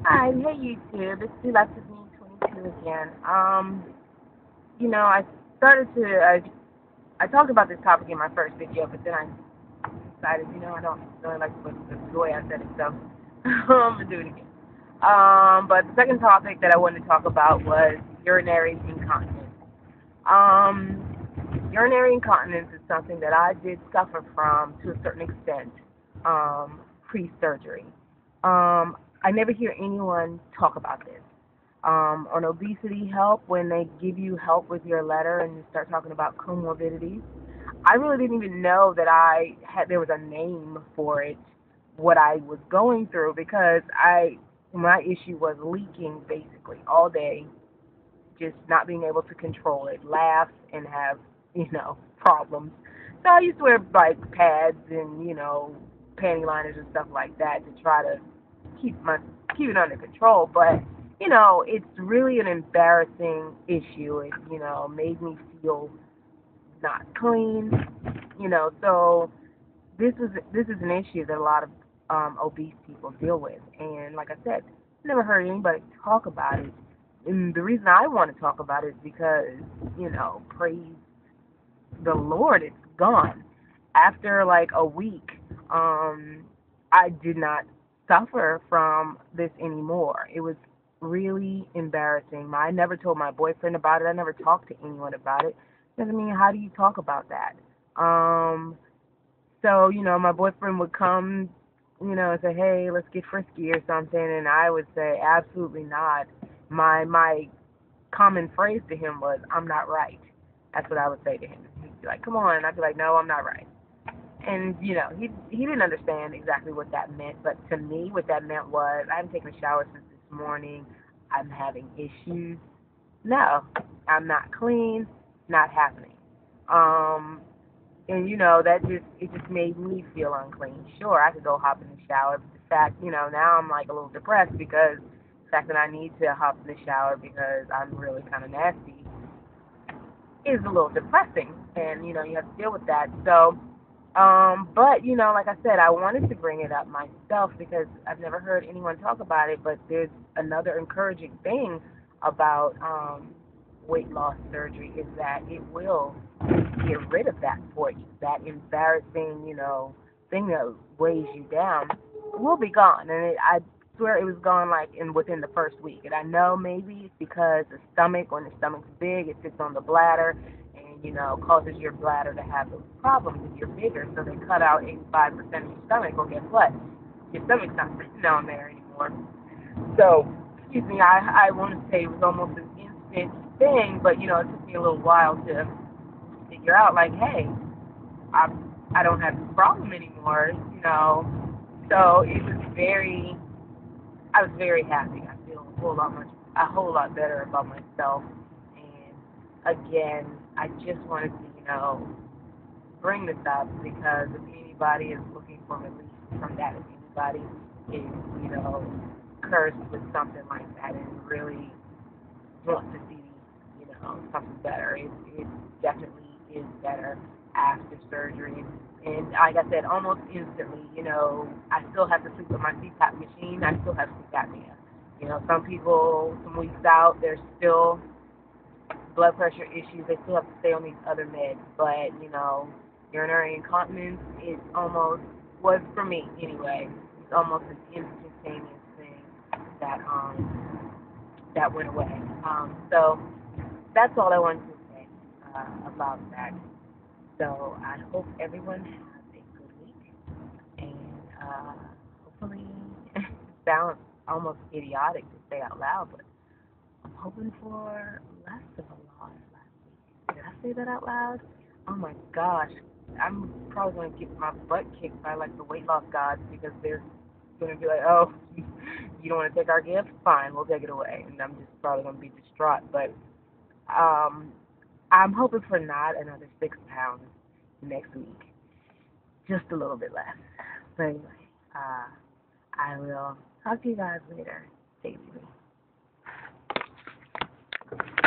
Hi, hey YouTube. It's Alexis Me 22 again. I started to I talked about this topic in my first video, but then I decided, I don't really like the way I said it, so I'm gonna do it again. But the second topic that I wanted to talk about was urinary incontinence. Urinary incontinence is something that I did suffer from to a certain extent, pre-surgery. I never hear anyone talk about this. On obesity help, when they give you help with your letter and you start talking about comorbidities, I really didn't even know that there was a name for it, what I was going through, because my issue was leaking basically all day, just not being able to control it, laugh and have, problems. So I used to wear like pads and, panty liners and stuff like that to try to keep it under control. But, it's really an embarrassing issue. It, made me feel not clean, so this is an issue that a lot of obese people deal with. And like I said, never heard anybody talk about it. And the reason I want to talk about it is because, praise the Lord, it's gone. After like a week, I did not suffer from this anymore. It was really embarrassing. I never told my boyfriend about it. I never talked to anyone about it. Because, I mean, how do you talk about that? So, my boyfriend would come, and say, hey, let's get frisky or something, and I would say, absolutely not. My common phrase to him was, I'm not right. That's what I would say to him. He'd be like, come on. And I'd be like, no, I'm not right. And, he didn't understand exactly what that meant, but to me, what that meant was, I haven't taken a shower since this morning. I'm having issues. No, I'm not clean. Not happening. Um, and it just made me feel unclean. Sure, I could go hop in the shower, but the fact, now I'm like a little depressed because the fact that I need to hop in the shower because I'm really kind of nasty is a little depressing, and you have to deal with that. So, but like I said, I wanted to bring it up myself because I've never heard anyone talk about it. But there's another encouraging thing about weight loss surgery is that it will get rid of that for you. That embarrassing, thing that weighs you down will be gone. And I swear it was gone like within the first week. And I know maybe it's because the stomach, when the stomach's big, it sits on the bladder and, causes your bladder to have those problems if you're bigger. So they cut out 85% of your stomach. Well, guess what? Your stomach's not sitting down there anymore. So, excuse me, I want to say it was almost an instant thing, but, it took me a little while to figure out, like, hey, I I don't have this problem anymore, So I was very happy. I feel a whole lot better about myself. And again, I just wanted to, bring this up because if anybody is looking for relief from that, if anybody is, cursed with something like that and really wants to see, something better, it definitely is better after surgery. And like I said, almost instantly, I still have to sleep with my CPAP machine. I still have sleep apnea. Some people, some weeks out, there's still blood pressure issues. They still have to stay on these other meds. But, urinary incontinence is almost, was for me anyway, it's almost an instantaneous thing that, that went away. So that's all I wanted to say about that. So I hope everyone has a good week, and hopefully, it sounds almost idiotic to say out loud, but I'm hoping for less of a loss last week. Did I say that out loud? Oh my gosh, I'm probably going to get my butt kicked by like the weight loss gods because they're going to be like, oh, you don't want to take our gift? Fine, we'll take it away, and I'm just probably going to be distraught, but um, I'm hoping for not another 6 pounds next week. Just a little bit less. But anyway, I will talk to you guys later. Stay with me.